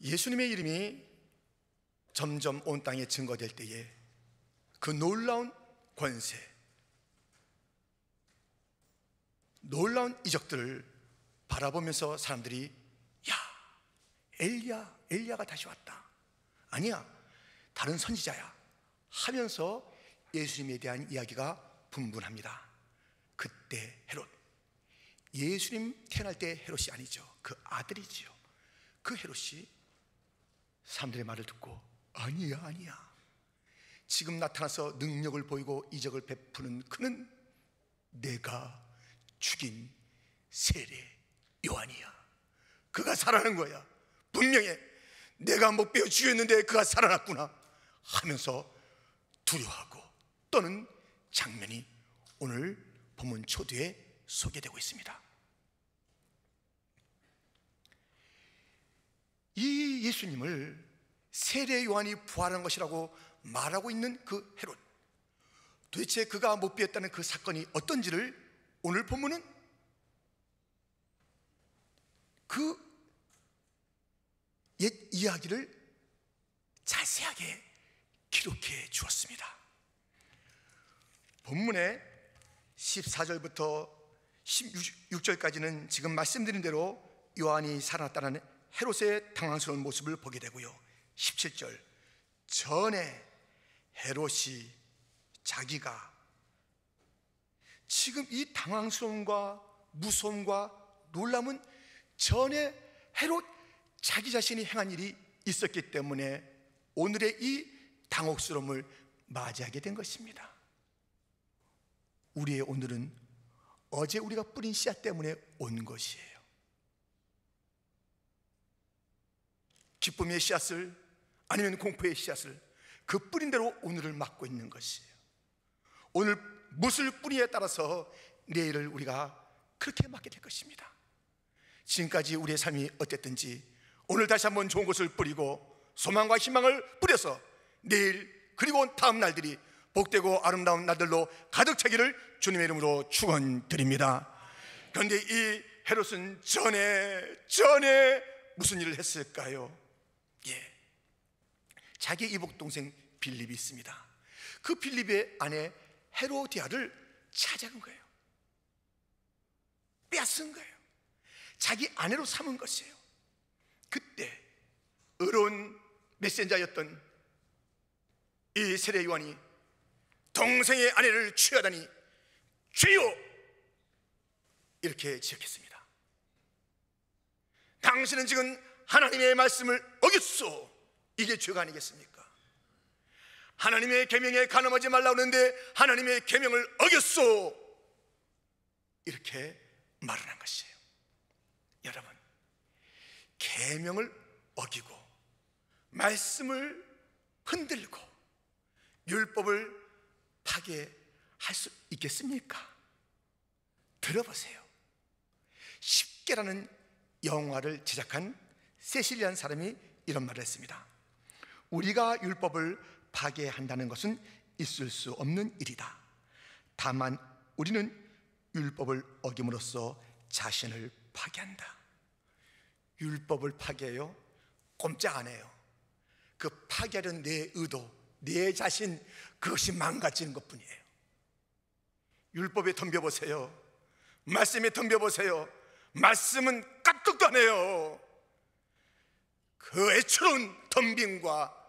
예수님의 이름이 점점 온 땅에 증거될 때에 그 놀라운 권세, 놀라운 이적들을 바라보면서 사람들이 야, 엘리야가 다시 왔다, 아니야, 다른 선지자야 하면서 예수님에 대한 이야기가 분분합니다. 그때 헤롯, 예수님 태어날 때 헤롯이 아니죠. 그 아들이지요. 그 헤롯이 사람들의 말을 듣고 아니야, 지금 나타나서 능력을 보이고 이적을 베푸는 그는 내가 죽인 세례 요한이야. 그가 살아난 거야. 분명해. 내가 못 배워 죽였는데 그가 살아났구나 하면서 두려워하고 떠는 장면이 오늘 본문 초두에 소개되고 있습니다. 이 예수님을 세례 요한이 부활한 것이라고 말하고 있는 그 헤롯, 도대체 그가 못 배웠다는 그 사건이 어떤지를 오늘 본문은 그 옛 이야기를 자세하게 기록해 주었습니다. 본문의 14절부터 16절까지는 지금 말씀드린 대로 요한이 살아났다는 헤롯의 당황스러운 모습을 보게 되고요, 17절 전에 헤롯이 자기가 지금 이 당황스러움과 무서움과 놀람은 전에 헤롯 자기 자신이 행한 일이 있었기 때문에 오늘의 이 당혹스러움을 맞이하게 된 것입니다. 우리의 오늘은 어제 우리가 뿌린 씨앗 때문에 온 것이에요. 기쁨의 씨앗을 아니면 공포의 씨앗을 그 뿌린 대로 오늘을 맞고 있는 것이에요. 오늘 무엇을 뿌리에 따라서 내일을 우리가 그렇게 맞게 될 것입니다. 지금까지 우리의 삶이 어땠든지 오늘 다시 한번 좋은 것을 뿌리고 소망과 희망을 뿌려서 내일 그리고 다음 날들이 복되고 아름다운 날들로 가득 차기를 주님의 이름으로 축원드립니다. 그런데 이 헤롯은 전에 무슨 일을 했을까요? 자기 이복 동생 빌립이 있습니다. 그 빌립의 아내 헤로디아를 찾아간 거예요. 빼앗은 거예요. 자기 아내로 삼은 것이에요. 그때 의로운 메신저였던 이 세례 요한이 동생의 아내를 취하다니 죄요, 이렇게 지적했습니다. 당신은 지금 하나님의 말씀을 어겼소. 이게 죄가 아니겠습니까? 하나님의 계명에 간음하지 말라고 하는데 하나님의 계명을 어겼소, 이렇게 말을 한 것이에요. 여러분, 계명을 어기고 말씀을 흔들고 율법을 파괴할 수 있겠습니까? 들어보세요. 10개라는 영화를 제작한 세실리라는 사람이 이런 말을 했습니다. 우리가 율법을 파괴한다는 것은 있을 수 없는 일이다. 다만 우리는 율법을 어김으로써 자신을 파괴한다. 율법을 파괴해요? 꼼짝 안 해요. 그 파괴하는 내 의도, 내 자신, 그것이 망가지는 것뿐이에요. 율법에 덤벼보세요. 말씀에 덤벼보세요. 말씀은 까뜩도 안 해요. 그 애처로운 덤빔과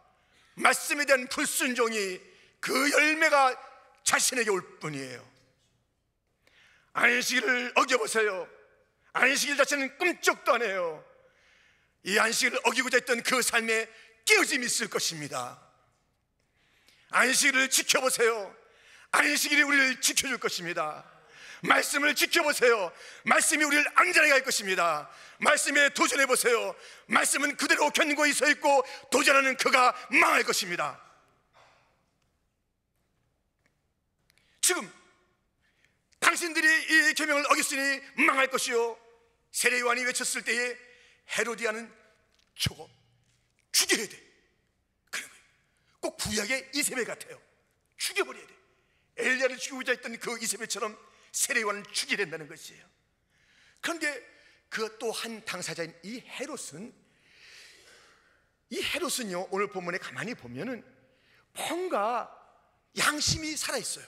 말씀에 대한 불순종이 그 열매가 자신에게 올 뿐이에요. 안식일을 어겨보세요. 안식일 자체는 꿈쩍도 안 해요. 이 안식일을 어기고자 했던 그 삶에 깨어짐이 있을 것입니다. 안식일을 지켜보세요. 안식일이 우리를 지켜줄 것입니다. 말씀을 지켜보세요. 말씀이 우리를 안전하게 할 것입니다. 말씀에 도전해보세요. 말씀은 그대로 견고히 서 있고 도전하는 그가 망할 것입니다. 지금 당신들이 이 계명을 어겼으니 망할 것이요, 세례 요한이 외쳤을 때에 헤로디아는 저거 죽여야 돼. 그런 거예요. 꼭 구약의 이세벨 같아요. 죽여버려야 돼. 엘리야를 죽이고자 했던 그 이세벨처럼 세례 요한을 죽여야 된다는 것이에요. 그런데 그 또 한 당사자인 이 헤롯은 이 헤롯은요, 오늘 본문에 가만히 보면은 뭔가 양심이 살아있어요.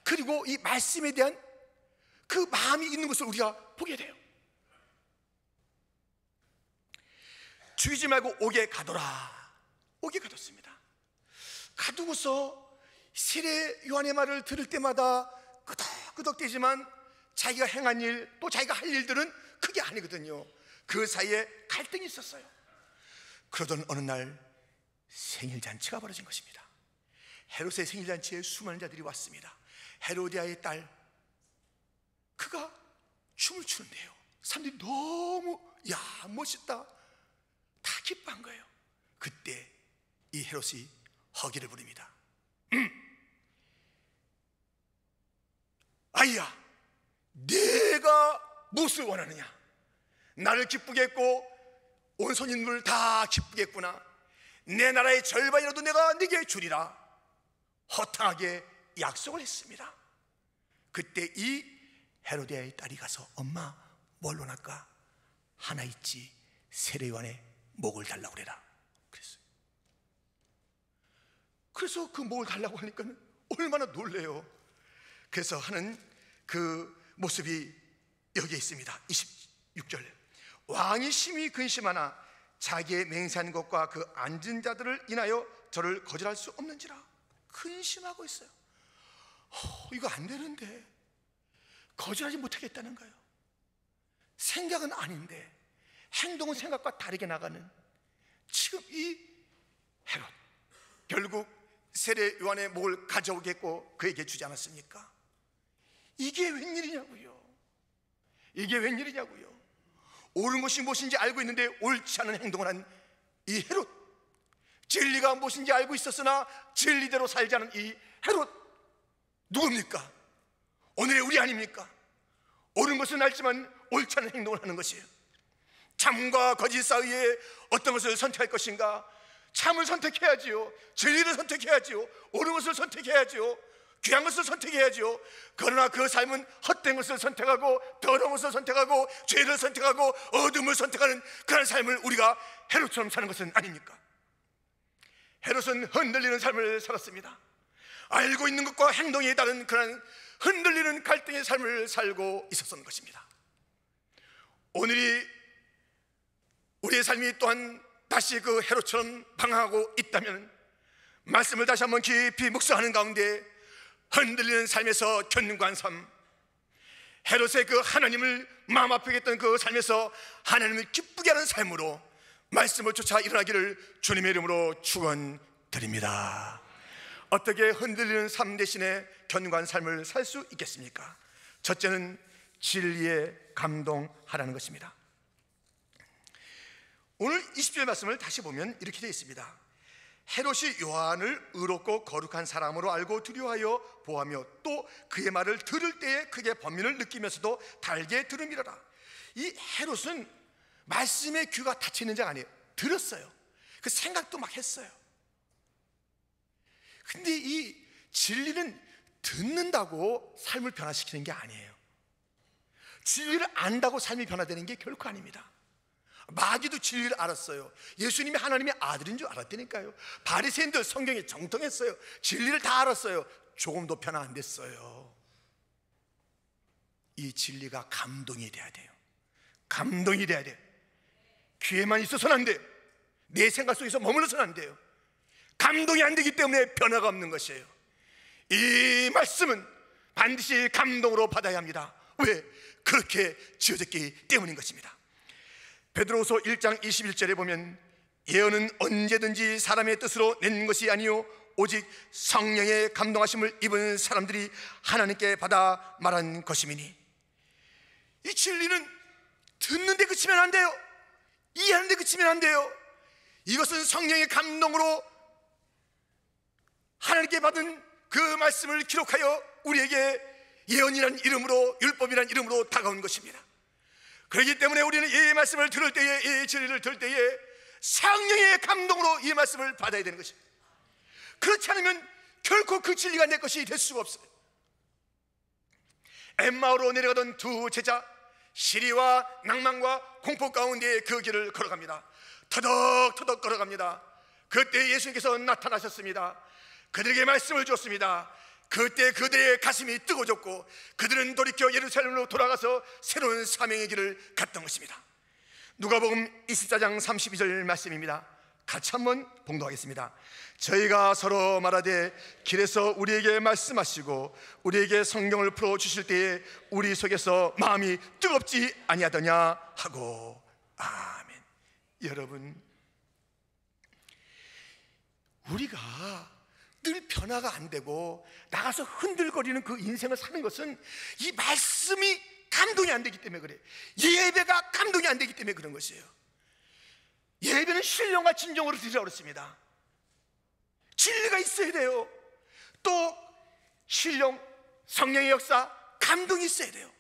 그리고 이 말씀에 대한 그 마음이 있는 것을 우리가 보게 돼요. 죽이지 말고 옥에 가둬라. 옥에 가뒀습니다. 가두고서 세례 요한의 말을 들을 때마다 끄덕끄덕대지만 자기가 행한 일, 또 자기가 할 일들은 그게 아니거든요. 그 사이에 갈등이 있었어요. 그러던 어느 날 생일잔치가 벌어진 것입니다. 헤롯의 생일잔치에 수많은 자들이 왔습니다. 헤로디아의 딸, 그가 춤을 추는데요, 사람들이 너무 멋있다, 다 기뻐한 거예요. 그때 이 헤롯이 허기를 부립니다. 아이야, 내가 무엇을 원하느냐? 나를 기쁘게 했고 온 손님들 다 기쁘게 했구나. 내 나라의 절반이라도 내가 네게 주리라. 허탕하게 약속을 했습니다. 그때 이 헤로디아의 딸이 가서, 엄마 뭘 원할까? 하나 있지, 세례요한의 목을 달라고 그래라 그랬어요. 그래서 그 목을 달라고 하니까 얼마나 놀래요. 그래서 하는 그 모습이 여기에 있습니다. 26절, 왕이 심히 근심하나 자기의 맹세한 것과 그 앉은 자들을 인하여 저를 거절할 수 없는지라. 근심하고 있어요. 이거 안 되는데 거절하지 못하겠다는 거예요. 생각은 아닌데 행동은 생각과 다르게 나가는 지금 이 헤롯, 결국 세례 요한의 목을 가져오겠고 그에게 주지 않았습니까? 이게 웬일이냐고요. 이게 웬일이냐고요. 옳은 것이 무엇인지 알고 있는데 옳지 않은 행동을 한 이 헤롯, 진리가 무엇인지 알고 있었으나 진리대로 살지 않은 이 헤롯, 누굽니까? 오늘의 우리 아닙니까? 옳은 것은 알지만 옳지 않은 행동을 하는 것이에요. 참과 거짓 사이에 어떤 것을 선택할 것인가? 참을 선택해야지요. 진리를 선택해야지요. 옳은 것을 선택해야지요. 귀한 것을 선택해야지요. 그러나 그 삶은 헛된 것을 선택하고 더러운 것을 선택하고 죄를 선택하고 어둠을 선택하는 그런 삶을 우리가 헤롯처럼 사는 것은 아닙니까? 헤롯은 흔들리는 삶을 살았습니다. 알고 있는 것과 행동에 따른 그런 흔들리는 갈등의 삶을 살고 있었던 것입니다. 오늘이 우리의 삶이 또한 다시 그 헤롯처럼 방황하고 있다면 말씀을 다시 한번 깊이 묵상하는 가운데 흔들리는 삶에서 견고한 삶, 헤롯의 그 하나님을 마음 아프게 했던 그 삶에서 하나님을 기쁘게 하는 삶으로 말씀을 쫓아 일어나기를 주님의 이름으로 축원드립니다. 어떻게 흔들리는 삶 대신에 견고한 삶을 살 수 있겠습니까? 첫째는 진리에 감동하라는 것입니다. 오늘 20절 말씀을 다시 보면 이렇게 되어 있습니다. 헤롯이 요한을 의롭고 거룩한 사람으로 알고 두려워하여 보하며 또 그의 말을 들을 때에 크게 번민을 느끼면서도 달게 들음이라라. 이 헤롯은 말씀의 귀가 닫혀 있는 자가 아니에요. 들었어요. 그 생각도 막 했어요. 근데 이 진리는 듣는다고 삶을 변화시키는 게 아니에요. 진리를 안다고 삶이 변화되는 게 결코 아닙니다. 마귀도 진리를 알았어요. 예수님이 하나님의 아들인 줄 알았다니까요. 바리새인들 성경에 정통했어요. 진리를 다 알았어요. 조금도 변화 안 됐어요. 이 진리가 감동이 돼야 돼요. 감동이 돼야 돼요. 귀에만 있어서는 안 돼요. 내 생각 속에서 머물러서는 안 돼요. 감동이 안 되기 때문에 변화가 없는 것이에요. 이 말씀은 반드시 감동으로 받아야 합니다. 왜? 그렇게 지어졌기 때문인 것입니다. 베드로후서 1장 21절에 보면 예언은 언제든지 사람의 뜻으로 낸 것이 아니요 오직 성령의 감동하심을 입은 사람들이 하나님께 받아 말한 것임이니. 이 진리는 듣는데 그치면 안 돼요. 이해하는데 그치면 안 돼요. 이것은 성령의 감동으로 하나님께 받은 그 말씀을 기록하여 우리에게 예언이라는 이름으로, 율법이라는 이름으로 다가온 것입니다. 그렇기 때문에 우리는 이 말씀을 들을 때에, 이 진리를 들을 때에 성령의 감동으로 이 말씀을 받아야 되는 것입니다. 그렇지 않으면 결코 그 진리가 내 것이 될 수가 없어요. 엠마오로 내려가던 두 제자, 시리와 낭만과 공포 가운데 그 길을 걸어갑니다. 터덕터덕 걸어갑니다. 그때 예수님께서 나타나셨습니다. 그들에게 말씀을 줬습니다. 그때 그들의 가슴이 뜨거워졌고 그들은 돌이켜 예루살렘으로 돌아가서 새로운 사명의 길을 갔던 것입니다. 누가복음 24장 32절 말씀입니다. 같이 한번 봉독하겠습니다. 저희가 서로 말하되 길에서 우리에게 말씀하시고 우리에게 성경을 풀어주실 때에 우리 속에서 마음이 뜨겁지 아니하더냐 하고. 아멘. 여러분, 우리가 늘 변화가 안 되고 나가서 흔들거리는 그 인생을 사는 것은 이 말씀이 감동이 안 되기 때문에 그래요. 예배가 감동이 안 되기 때문에 그런 것이에요. 예배는 신령과 진정으로 드리라고 그랬습니다. 진리가 있어야 돼요. 또 신령, 성령의 역사, 감동이 있어야 돼요.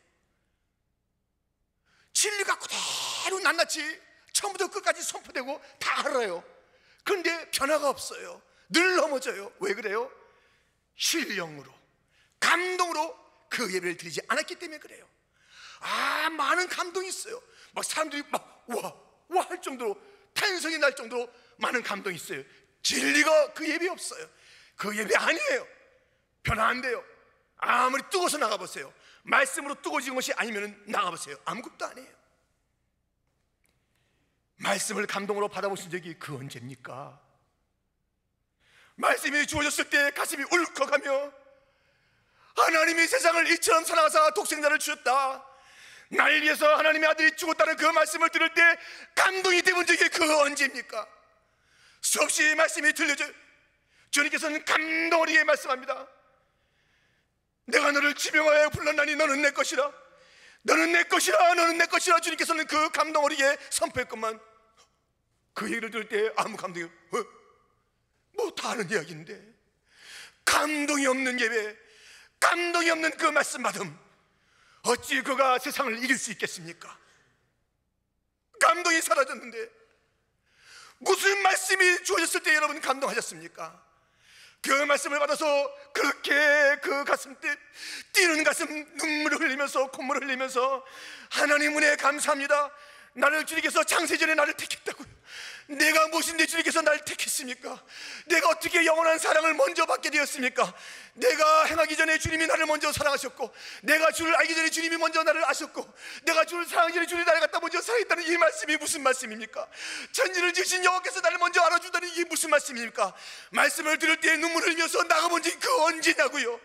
진리가 그대로 낱낱이 처음부터 끝까지 선포되고 다 알아요. 그런데 변화가 없어요. 늘 넘어져요. 왜 그래요? 신령으로, 감동으로 그 예배를 드리지 않았기 때문에 그래요. 많은 감동이 있어요. 막 사람들이 막 와 할 정도로, 탄성이 날 정도로 많은 감동이 있어요. 진리가 그 예배 없어요. 그 예배 아니에요. 변화 안 돼요. 아무리 뜨거워서 나가보세요. 말씀으로 뜨거워진 것이 아니면 나가보세요. 아무것도 아니에요. 말씀을 감동으로 받아보신 적이 그 언제입니까? 말씀이 주어졌을 때 가슴이 울컥하며 하나님이 세상을 이처럼 사랑하사 독생자를 주셨다, 날 위해서 하나님의 아들이 죽었다는 그 말씀을 들을 때 감동이 되본 적이 그 언제입니까? 수없이 말씀이 들려져요. 주님께서는 감동 어리게 말씀합니다. 내가 너를 지명하여 불렀나니 너는 내 것이라, 너는 내 것이라, 너는 내 것이라. 주님께서는 그 감동 어리게 선포했건만 그 얘기를 들을 때 아무 감동이 뭐 다 아는 이야기인데, 감동이 없는 예배, 감동이 없는 그 말씀 받음, 어찌 그가 세상을 이길 수 있겠습니까? 감동이 사라졌는데 무슨 말씀이 주어졌을 때 여러분 감동하셨습니까? 그 말씀을 받아서 그렇게 그 가슴 뛰는 가슴, 눈물을 흘리면서 콧물을 흘리면서 하나님 은혜 감사합니다. 나를 주님께서 창세전에 나를 택했다고요. 내가 무엇인데 주님께서 나를 택했습니까? 내가 어떻게 영원한 사랑을 먼저 받게 되었습니까? 내가 행하기 전에 주님이 나를 먼저 사랑하셨고, 내가 주를 알기 전에 주님이 먼저 나를 아셨고, 내가 주를 사랑하기 전에 주님이 나를 갖다 먼저 사랑했다는 이 말씀이 무슨 말씀입니까? 천지를 지으신 여호와께서 나를 먼저 알아주다는 이게 무슨 말씀입니까? 말씀을 들을 때 눈물을 흘려서 나가본 적이 그 언제냐고요?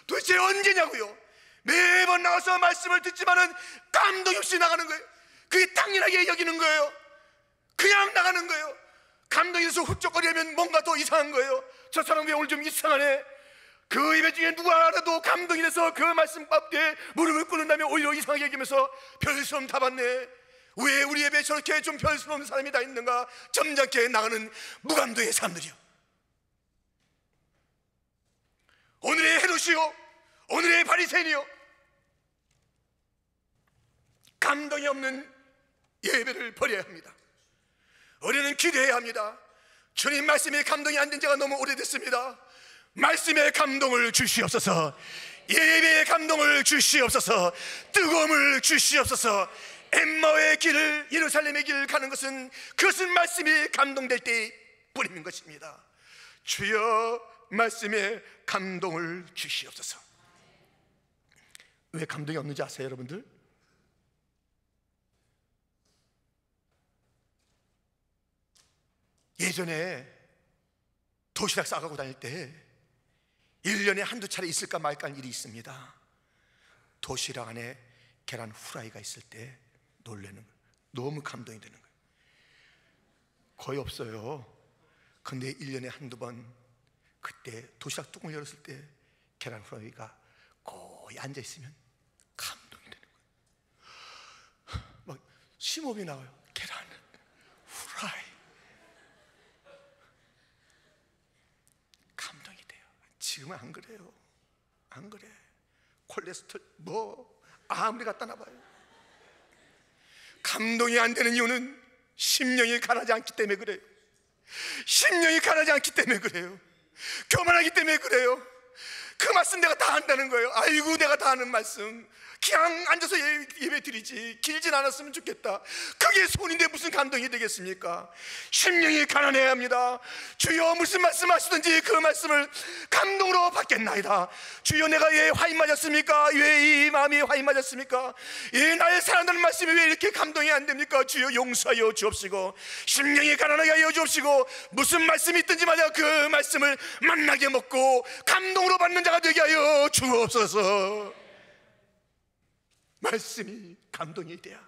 도대체 언제냐고요? 매번 나와서 말씀을 듣지만은 감동이 없이 나가는 거예요. 그게 당연하게 여기는 거예요. 그냥 나가는 거예요. 감동이 돼서 훌쩍거리면 뭔가 더 이상한 거예요. 저 사람 왜 오늘 좀 이상하네? 그 예배 중에 누가 알아도 감동이 돼서 그 말씀 앞에 무릎을 꿇는다면 오히려 이상하게 얘기하면서 별스러움 다 받네. 왜 우리 예배에 저렇게 좀 별스러운 사람이 다 있는가? 점잖게 나가는 무감동의 사람들이요. 오늘의 헤롯이요, 오늘의 바리새인이요, 감동이 없는 예배를 버려야 합니다. 우리는 기도해야 합니다. 주님 말씀에 감동이 안 된 지가 너무 오래됐습니다. 말씀에 감동을 주시옵소서. 예배에 감동을 주시옵소서. 뜨거움을 주시옵소서. 엠마오의 길을, 예루살렘의 길을 가는 것은 그것은 말씀이 감동될 때 뿐인 것입니다. 주여 말씀에 감동을 주시옵소서. 왜 감동이 없는지 아세요 여러분들? 예전에 도시락 싸가고 다닐 때 1년에 한두 차례 있을까 말까 하는 일이 있습니다. 도시락 안에 계란 후라이가 있을 때 놀라는 거예요. 너무 감동이 되는 거예요. 거의 없어요. 근데 1년에 한두 번 그때 도시락 뚜껑을 열었을 때 계란 후라이가 거의 앉아있으면 감동이 되는 거예요. 막 심호흡이 나와요. 계란 후라이. 지금은 안 그래요. 안 그래. 콜레스테롤 뭐 아무리 갖다 놔봐요. 감동이 안 되는 이유는 심령이 가라지 않기 때문에 그래요. 심령이 가라지 않기 때문에 그래요. 교만하기 때문에 그래요. 그 말씀 내가 다 한다는 거예요. 아이고 내가 다 아는 말씀, 그냥 앉아서 예배 드리지, 길진 않았으면 좋겠다. 그게 소원인데 무슨 감동이 되겠습니까? 심령이 가난해야 합니다. 주여 무슨 말씀하시든지 그 말씀을 감동으로 받겠나이다. 주여 내가 왜 화인 맞았습니까? 왜 이 마음이 화인 맞았습니까? 이 나의 사랑하는 말씀이 왜 이렇게 감동이 안 됩니까? 주여 용서하여 주옵시고 심령이 가난하게 하여 주옵시고 무슨 말씀이 있든지 마다 그 말씀을 만나게 먹고 감동으로 받는 자가 되게 하여 주옵소서. 말씀이 감동이 돼야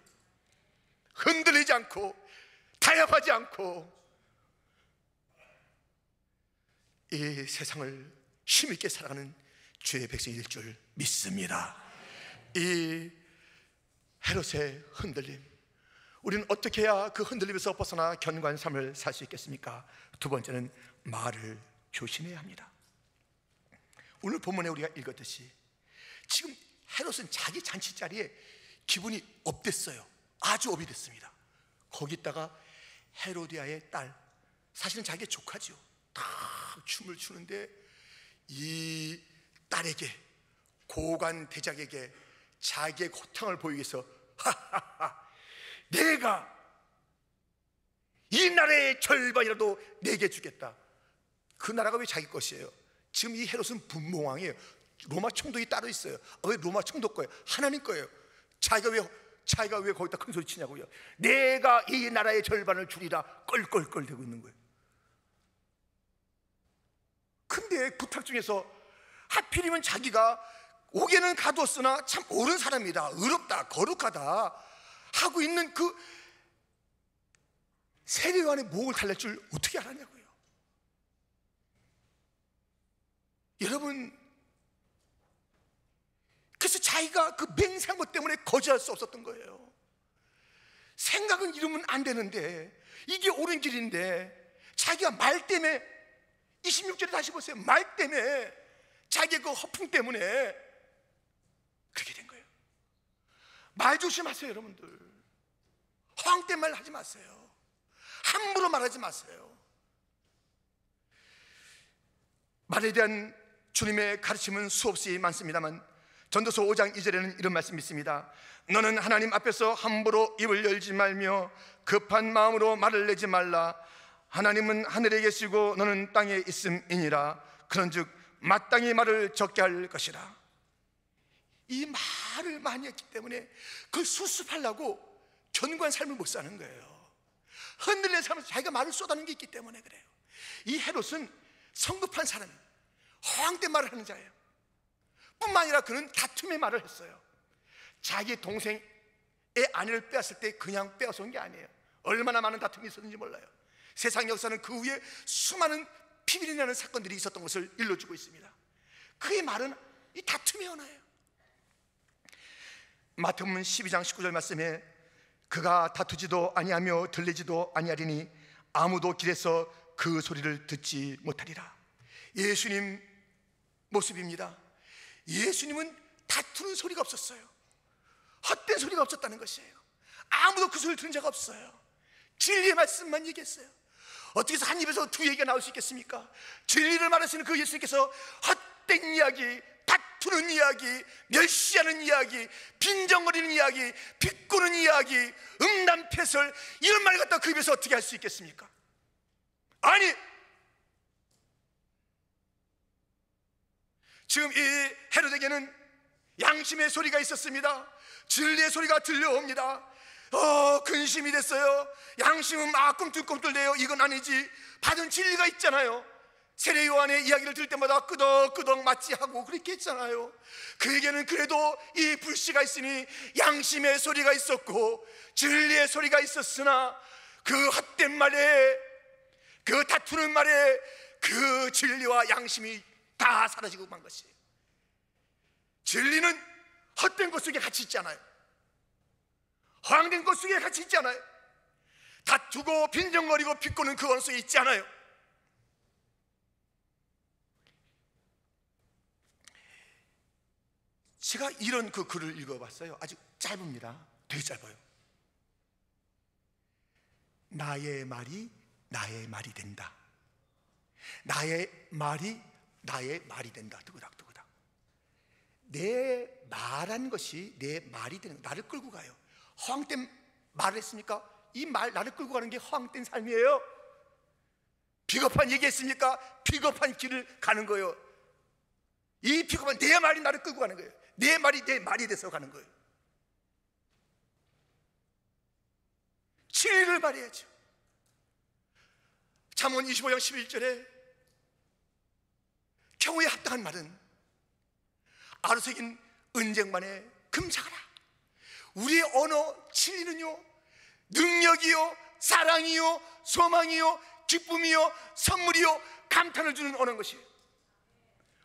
흔들리지 않고 타협하지 않고 이 세상을 힘있게 살아가는 주의 백성이 될 줄 믿습니다. 이 헤롯의 흔들림, 우리는 어떻게 해야 그 흔들림에서 벗어나 견고한 삶을 살 수 있겠습니까? 두 번째는 말을 조심해야 합니다. 오늘 본문에 우리가 읽었듯이 지금 헤롯은 자기 잔치 자리에 기분이 업됐어요. 아주 업이 됐습니다. 거기다가 헤로디아의 딸, 사실은 자기의 조카죠. 다 춤을 추는데 이 딸에게, 고관 대작에게 자기의 고통을 보이기 위해서 내가 이 나라의 절반이라도 내게 주겠다. 그 나라가 왜 자기 것이에요? 지금 이 헤롯은 분봉왕이에요. 로마 총독이 따로 있어요. 왜 로마 총독 거예요? 하나님 거예요. 자기가 왜 거기다 큰 소리 치냐고요. 내가 이 나라의 절반을 주리라 껄껄껄 대고 있는 거예요. 근데 부탁 중에서 하필이면 자기가 옥에는 가두었으나 참 옳은 사람이다, 의롭다, 거룩하다 하고 있는 그 세례요한의 목을 달랠 줄 어떻게 알았냐고요. 여러분, 그래서 자기가 그 맹세한 것 때문에 거절할 수 없었던 거예요. 생각은 이러면 안 되는데, 이게 옳은 길인데 자기가 말 때문에, 26절에 다시 보세요. 말 때문에, 자기의 그 허풍 때문에 그렇게 된 거예요. 말 조심하세요, 여러분들. 허황된 말 하지 마세요. 함부로 말하지 마세요. 말에 대한 주님의 가르침은 수없이 많습니다만 전도서 5장 2절에는 이런 말씀이 있습니다. 너는 하나님 앞에서 함부로 입을 열지 말며 급한 마음으로 말을 내지 말라. 하나님은 하늘에 계시고 너는 땅에 있음이니라. 그런즉 마땅히 말을 적게 할 것이라. 이 말을 많이 했기 때문에 그걸 수습하려고 견고한 삶을 못 사는 거예요. 흔들리는 삶에서 자기가 말을 쏟아내는 게 있기 때문에 그래요. 이 헤롯은 성급한 사람, 허황된 말을 하는 자예요. 뿐만 아니라 그는 다툼의 말을 했어요. 자기 동생의 아내를 빼앗을 때 그냥 빼앗은 게 아니에요. 얼마나 많은 다툼이 있었는지 몰라요. 세상 역사는 그 후에 수많은 피비린내 나는 사건들이 있었던 것을 일러주고 있습니다. 그의 말은 이 다툼의 언어예요. 마태복음 12장 19절 말씀에 그가 다투지도 아니하며 들리지도 아니하리니 아무도 길에서 그 소리를 듣지 못하리라. 예수님 모습입니다. 예수님은 다투는 소리가 없었어요. 헛된 소리가 없었다는 것이에요. 아무도 그 소리를 들은 자가 없어요. 진리의 말씀만 얘기했어요. 어떻게 해서 한 입에서 두 얘기가 나올 수 있겠습니까? 진리를 말하시는 그 예수님께서 헛된 이야기, 다투는 이야기, 멸시하는 이야기, 빈정거리는 이야기, 비꼬는 이야기, 음담패설, 이런 말 갖다 그 입에서 어떻게 할 수 있겠습니까? 아니, 지금 이 헤롯에게는 양심의 소리가 있었습니다. 진리의 소리가 들려옵니다. 근심이 됐어요. 양심은 막 꿈틀꿈틀대요. 이건 아니지. 받은 진리가 있잖아요. 세례 요한의 이야기를 들을 때마다 끄덕끄덕 맞지하고 그렇게 했잖아요. 그에게는 그래도 이 불씨가 있으니 양심의 소리가 있었고 진리의 소리가 있었으나 그 헛된 말에, 그 다투는 말에 그 진리와 양심이 다 사라지고 만 것이에요. 진리는 헛된 것 속에 같이 있잖아요. 허황된 것 속에 같이 있잖아요. 다투고 빈정거리고 비꼬는 그 언어 속에 있지 않아요. 제가 이런 그 글을 읽어봤어요. 아주 짧습니다. 되게 짧아요. 나의 말이 나의 말이 된다. 나의 말이 나의 말이 된다. 뜨그닥뜨그닥. 내 말한 것이 내 말이 되는 거예요. 나를 끌고 가요. 허황된 말을 했습니까? 이 말, 나를 끌고 가는 게 허황된 삶이에요. 비겁한 얘기했습니까? 비겁한 길을 가는 거예요. 이 비겁한 내 말이 나를 끌고 가는 거예요. 내 말이 내 말이 돼서 가는 거예요. 진리를 말해야죠. 잠언 25장 11절에 경우에 합당한 말은 아로새긴 은쟁반에 금사가라. 우리의 언어 진리는요, 능력이요, 사랑이요, 소망이요, 기쁨이요, 선물이요, 감탄을 주는 언어인 것이에요.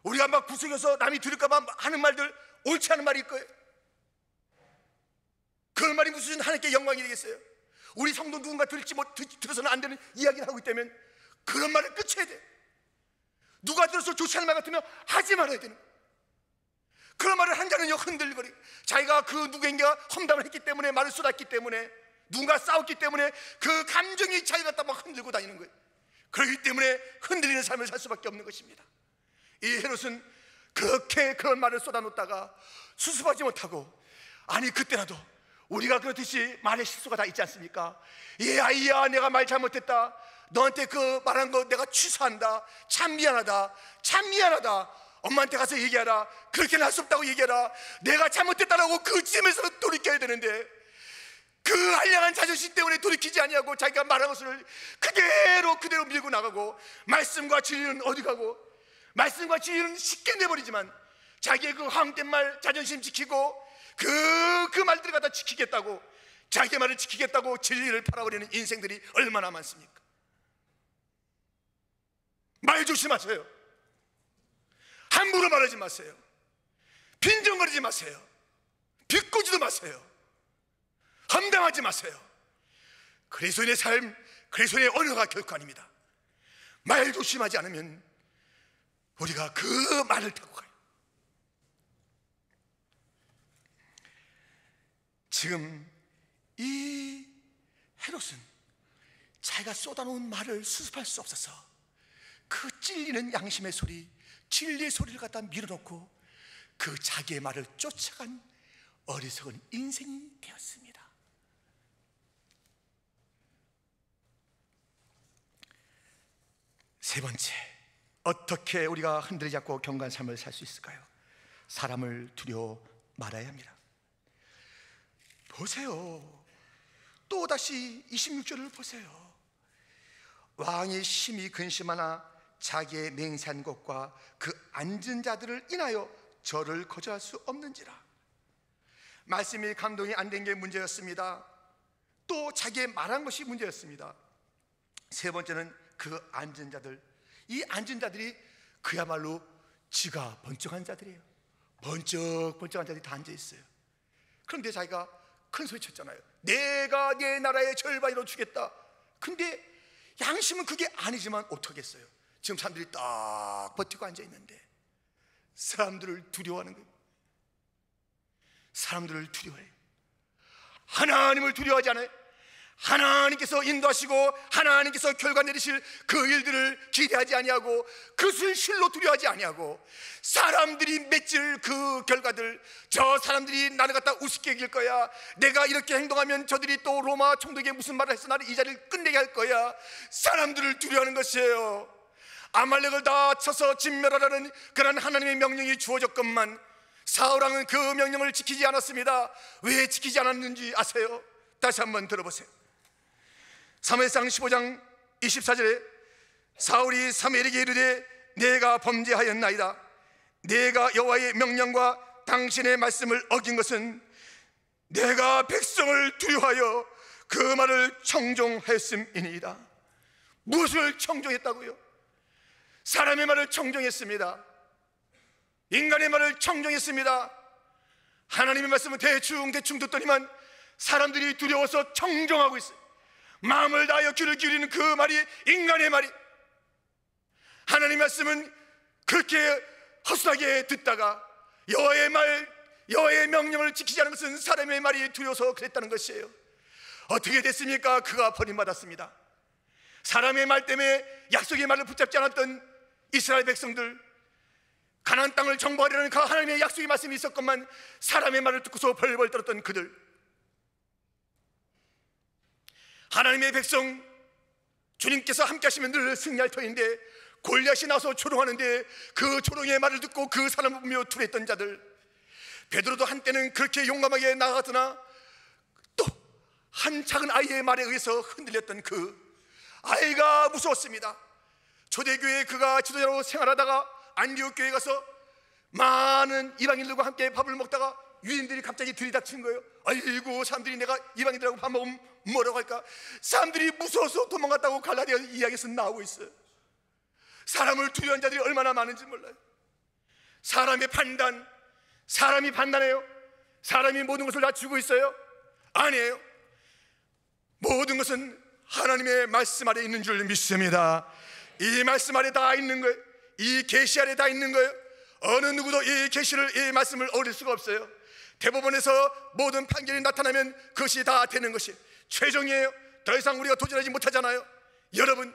우리가 막 구석에서 남이 들을까봐 하는 말들, 옳지 않은 말일 거예요. 그런 말이 무슨 하나님께 영광이 되겠어요? 우리 성도 누군가 들어서는 안 되는 이야기를 하고 있다면 그런 말을 끝쳐야 돼. 누가 들어서 좋지 않은 말 같으면 하지 말아야 되는 거예요. 그런 말을 한 자는요 흔들거리고, 자기가 그 누구인가 험담을 했기 때문에, 말을 쏟았기 때문에, 누군가 싸웠기 때문에 그 감정이 자기 갖다 막 흔들고 다니는 거예요. 그렇기 때문에 흔들리는 삶을 살 수밖에 없는 것입니다. 이 헤롯은 그렇게 그런 말을 쏟아놓다가 수습하지 못하고, 아니 그때라도 우리가 그렇듯이 말의 실수가 다 있지 않습니까? 예, 아이야, 내가 말 잘못했다. 너한테 그 말한 거 내가 취소한다. 참 미안하다. 참 미안하다. 엄마한테 가서 얘기하라. 그렇게는 할 수 없다고 얘기하라. 내가 잘못했다라고 그 찜에서 돌이켜야 되는데, 그 한량한 자존심 때문에 돌이키지 아니하고 자기가 말한 것을 그대로 밀고 나가고, 말씀과 진리는 어디 가고, 말씀과 진리는 쉽게 내버리지만 자기의 그 허황된 말, 자존심 지키고 그 말들을 갖다 지키겠다고, 자기의 말을 지키겠다고 진리를 팔아버리는 인생들이 얼마나 많습니까? 말 조심하세요. 함부로 말하지 마세요. 빈정거리지 마세요. 비꼬지도 마세요. 험담하지 마세요. 그리스도인의 삶, 그리스도인의 언어가 결코 아닙니다. 말 조심하지 않으면 우리가 그 말을 타고 가요. 지금 이 헤롯은 자기가 쏟아놓은 말을 수습할 수 없어서 그 찔리는 양심의 소리, 진리의 소리를 갖다 밀어놓고 그 자기의 말을 쫓아간 어리석은 인생이 되었습니다. 세 번째, 어떻게 우리가 흔들리지 않고 경건한 삶을 살 수 있을까요? 사람을 두려워 말아야 합니다. 보세요. 또다시 26절을 보세요. 왕이 심히 근심하나 자기의 맹세한 것과 그 앉은 자들을 인하여 저를 거절할 수 없는지라. 말씀이 감동이 안 된 게 문제였습니다. 또 자기의 말한 것이 문제였습니다. 세 번째는 그 앉은 자들. 이 앉은 자들이 그야말로 지가 번쩍한 자들이에요. 번쩍번쩍한 자들이 다 앉아 있어요. 그런데 자기가 큰 소리 쳤잖아요. 내가 내 나라의 절반으로 주겠다. 근데 양심은 그게 아니지만 어떡하겠어요? 지금 사람들이 딱 버티고 앉아 있는데 사람들을 두려워하는 거예요. 사람들을 두려워해요. 하나님을 두려워하지 않아요. 하나님께서 인도하시고 하나님께서 결과 내리실 그 일들을 기대하지 아니하고, 그것을 실로 두려워하지 아니하고, 사람들이 맺을 그 결과들, 저 사람들이 나를 갖다 우습게 여길 거야, 내가 이렇게 행동하면 저들이 또 로마 총독에게 무슨 말을 해서 나를 이 자리를 끝내게 할 거야, 사람들을 두려워하는 것이에요. 아말렉을 다 쳐서 진멸하라는 그런 하나님의 명령이 주어졌건만 사울왕은 그 명령을 지키지 않았습니다. 왜 지키지 않았는지 아세요? 다시 한번 들어보세요. 사무엘상 15장 24절에 사울이 사무엘에게 이르되 내가 범죄하였나이다. 내가 여호와의 명령과 당신의 말씀을 어긴 것은 내가 백성을 두려워하여 그 말을 청종했음이니이다. 무엇을 청종했다고요? 사람의 말을 청종했습니다. 인간의 말을 청종했습니다. 하나님의 말씀은 대충 듣더니만 사람들이 두려워서 청종하고 있어요. 마음을 다하여 귀를 기울이는 그 말이 인간의 말이, 하나님의 말씀은 그렇게 허술하게 듣다가 여호와의 말, 여호와의 명령을 지키지 않은 것은 사람의 말이 두려워서 그랬다는 것이에요. 어떻게 됐습니까? 그가 버림받았습니다. 사람의 말 때문에 약속의 말을 붙잡지 않았던 이스라엘 백성들, 가나안 땅을 정복하려는 그 하나님의 약속의 말씀이 있었건만 사람의 말을 듣고서 벌벌 떨었던 그들, 하나님의 백성, 주님께서 함께 하시면 늘 승리할 터인데 골리앗이 나서 조롱하는데 그 조롱의 말을 듣고 그 사람을 보며 두려했던 자들, 베드로도 한때는 그렇게 용감하게 나아가더나 또 한 작은 아이의 말에 의해서 흔들렸던 그 아이가 무서웠습니다. 초대교회에 그가 지도자로 생활하다가 안디옥 교회에 가서 많은 이방인들과 함께 밥을 먹다가 유대인들이 갑자기 들이닥친 거예요. 아이고, 사람들이 내가 이방인들하고 밥 먹으면 뭐라고 할까? 사람들이 무서워서 도망갔다고 갈라디아 이야기에서 나오고 있어요. 사람을 두려워하는 자들이 얼마나 많은지 몰라요. 사람의 판단, 사람이 판단해요? 사람이 모든 것을 다 주고 있어요? 아니에요. 모든 것은 하나님의 말씀 아래 있는 줄 믿습니다. 이 말씀 아래 다 있는 거예요. 이 계시 아래 다 있는 거예요. 어느 누구도 이 계시를, 이 말씀을 어길 수가 없어요. 대법원에서 모든 판결이 나타나면 그것이 다 되는 것이 최종이에요. 더 이상 우리가 도전하지 못하잖아요. 여러분,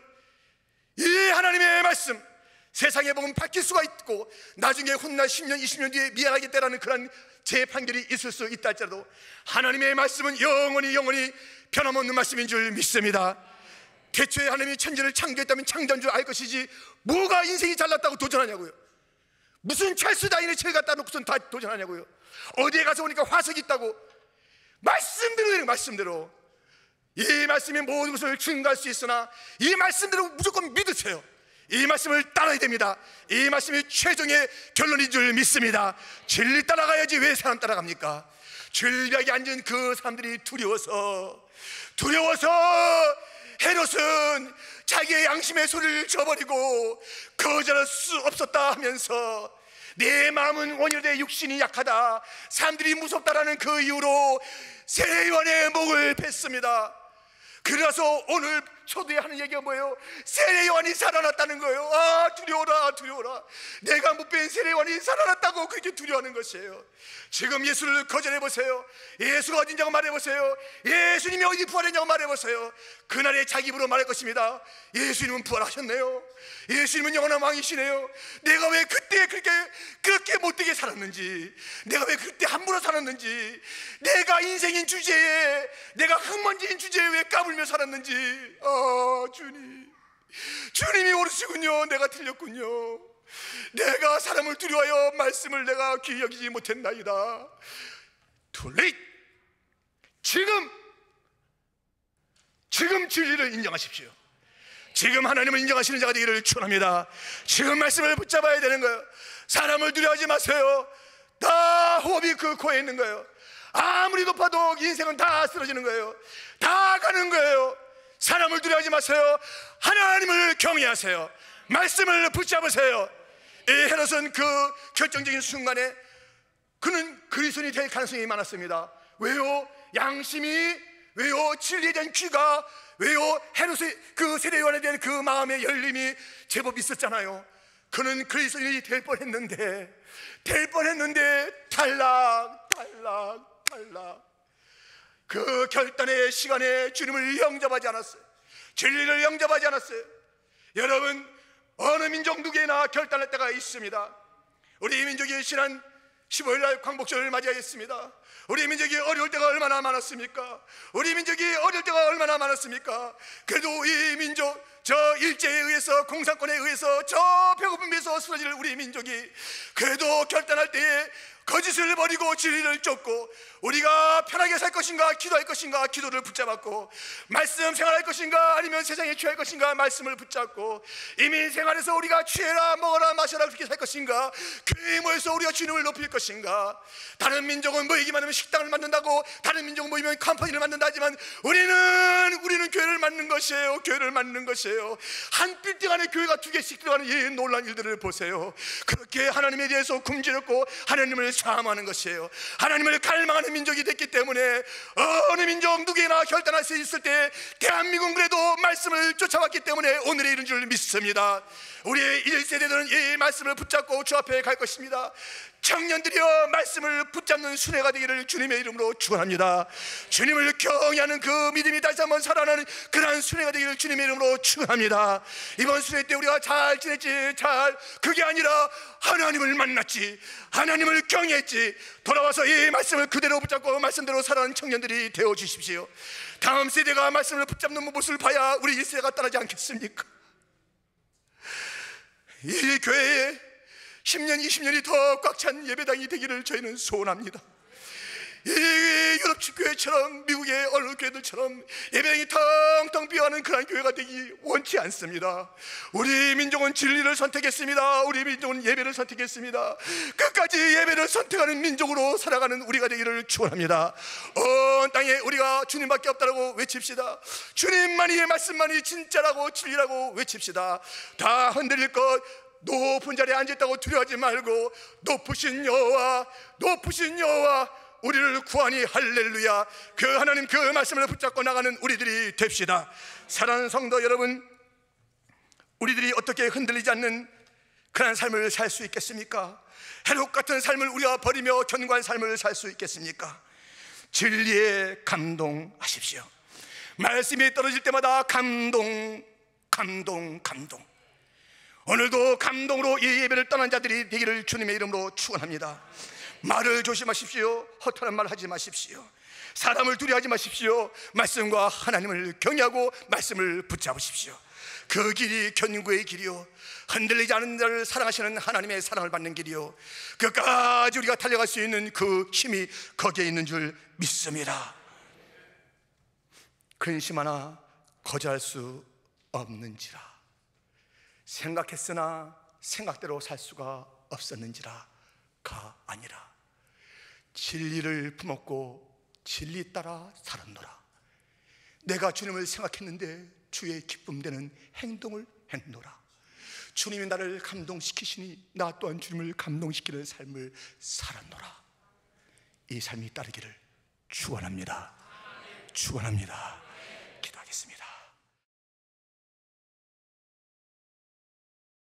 이 하나님의 말씀, 세상에 보면 바뀔 수가 있고 나중에 훗날 10년, 20년 뒤에 미안하겠다라는 그런 재판결이 있을 수 있다 할지라도 하나님의 말씀은 영원히 변함없는 말씀인 줄 믿습니다. 태초에 하나님이 천지를 창조했다면 창조한 줄 알 것이지 뭐가 인생이 잘났다고 도전하냐고요. 무슨 찰스 다인의 책 갖다 놓고선 다 도전하냐고요. 어디에 가서 보니까 화석이 있다고. 말씀대로 이 말씀이 모든 것을 증거할 수 있으나 이 말씀대로 무조건 믿으세요. 이 말씀을 따라야 됩니다. 이 말씀이 최종의 결론인 줄 믿습니다. 진리 따라가야지 왜 사람 따라갑니까? 절벽에 앉은 그 사람들이 두려워서 헤롯은 자기의 양심의 소리를 저버리고 거절할 수 없었다 하면서 내 마음은 온유되 육신이 약하다, 사람들이 무섭다라는 그 이유로 세례요한의 목을 뺐습니다. 그래서 오늘 초대에 하는 얘기가 뭐예요? 세례요한이 살아났다는 거예요. 아, 두려워라. 내가 못 뵌 세례요한이 살아났다고 그렇게 두려워하는 것이에요. 지금 예수를 거절해보세요. 예수가 어딘냐고 말해보세요. 예수님이 어디 부활했냐고 말해보세요. 그날에 자기 입으로 말할 것입니다. 예수님은 부활하셨네요. 예수님은 영원한 왕이시네요. 내가 왜 그때 그렇게 못되게 살았는지, 내가 왜 그때 함부로 살았는지, 내가 인생인 주제에, 내가 흙먼지인 주제에 왜 까불며 살았는지, 주님이 옳으시군요. 내가 틀렸군요. 내가 사람을 두려워하여 말씀을 내가 귀히 여기지 못했나이다. Too late. 지금 진리를 인정하십시오. 지금 하나님을 인정하시는 자가 되기를 축원합니다. 지금 말씀을 붙잡아야 되는 거예요. 사람을 두려워하지 마세요. 다 호흡이 그 코에 있는 거예요. 아무리 높아도 인생은 다 쓰러지는 거예요. 다 가는 거예요. 사람을 두려워하지 마세요. 하나님을 경외하세요. 말씀을 붙잡으세요. 이 헤롯은 그 결정적인 순간에 그는 그리스도인이 될 가능성이 많았습니다. 왜요? 양심이, 왜요? 진리에 대한 귀가, 왜요? 헤롯의 그 세례요한에 대한 그 마음의 열림이 제법 있었잖아요. 그는 그리스도인이 될 뻔했는데 탈락. 그 결단의 시간에 주님을 영접하지 않았어요. 진리를 영접하지 않았어요. 여러분, 어느 민족 누구에나 결단할 때가 있습니다. 우리 민족이 지난 15일 날 광복절을 맞이하였습니다. 우리 민족이 어려울 때가 얼마나 많았습니까? 그래도 이 민족, 저 일제에 의해서, 공산권에 의해서, 저 배고픔에서 쓰러질 우리 민족이 그래도 결단할 때에 거짓을 버리고 진리를 쫓고 우리가 편하게 살 것인가, 기도할 것인가, 기도를 붙잡았고, 말씀 생활할 것인가, 아니면 세상에 취할 것인가, 말씀을 붙잡고, 이민 생활에서 우리가 취해라 먹어라 마셔라 그렇게 살 것인가, 교회에 모여서 우리가 주님을 높일 것인가. 다른 민족은 모이기만 하면 식당을 만든다고, 다른 민족은 모이면 컴퍼니를 만든다 하지만 우리는 교회를 만든 것이에요. 한 빌딩 안에 교회가 2개씩 들어가는 이 놀라운 일들을 보세요. 그렇게 하나님에 대해서 굶주렸고 하나님을 사모하는 것이에요. 하나님을 갈망하는 민족이 됐기 때문에 어느 민족 누구나 결단할 수 있을 때 대한민국은 그래도 말씀을 쫓아왔기 때문에 오늘에 이른 줄 믿습니다. 우리의 1세대들은 이 말씀을 붙잡고 주 앞에 갈 것입니다. 청년들이여 말씀을 붙잡는 순회가 되기를 주님의 이름으로 축원합니다. 주님을 경외하는 그 믿음이 다시 한번 살아나는 그러한 순회가 되기를 주님의 이름으로 축원합니다. 이번 순회 때 우리가 잘 지냈지, 그게 아니라 하나님을 만났지, 하나님을 경외했지, 돌아와서 이 말씀을 그대로 붙잡고 말씀대로 살아가는 청년들이 되어 주십시오. 다음 세대가 말씀을 붙잡는 모습을 봐야 우리 1세대가 따르지 않겠습니까? 이 교회에 10년, 20년이 더 꽉 찬 예배당이 되기를 저희는 소원합니다. 이 유럽식 교회처럼, 미국의 어느 교회들처럼 예배당이 텅텅 비어있는 그런 교회가 되기 원치 않습니다. 우리 민족은 진리를 선택했습니다. 우리 민족은 예배를 선택했습니다. 끝까지 예배를 선택하는 민족으로 살아가는 우리가 되기를 축원합니다. 온 땅에 우리가 주님밖에 없다라고 외칩시다. 주님만이, 말씀만이 진짜라고 진리라고 외칩시다. 다 흔들릴 것, 높은 자리에 앉았다고 두려워하지 말고 높으신 여호와, 높으신 여호와 우리를 구하니 할렐루야, 그 하나님 그 말씀을 붙잡고 나가는 우리들이 됩시다. 사랑하는 성도 여러분, 우리들이 어떻게 흔들리지 않는 그런 삶을 살 수 있겠습니까? 해록 같은 삶을 우리가 버리며 견고한 삶을 살 수 있겠습니까? 진리에 감동하십시오. 말씀이 떨어질 때마다 감동. 오늘도 감동으로 이 예배를 떠난 자들이 되기를 주님의 이름으로 축원합니다. 말을 조심하십시오. 허탄한 말 하지 마십시오. 사람을 두려워하지 마십시오. 말씀과 하나님을 경외하고 말씀을 붙잡으십시오. 그 길이 견고의 길이요, 흔들리지 않는 자를 사랑하시는 하나님의 사랑을 받는 길이요, 끝까지 우리가 달려갈 수 있는 그 힘이 거기에 있는 줄 믿습니다. 근심 하나 거절할 수 없는지라, 생각했으나 생각대로 살 수가 없었는지라가 아니라 진리를 품었고 진리 따라 살았노라. 내가 주님을 생각했는데 주의 기쁨 되는 행동을 했노라. 주님이 나를 감동시키시니 나 또한 주님을 감동시키는 삶을 살았노라. 이 삶이 따르기를 축원합니다. 축원합니다.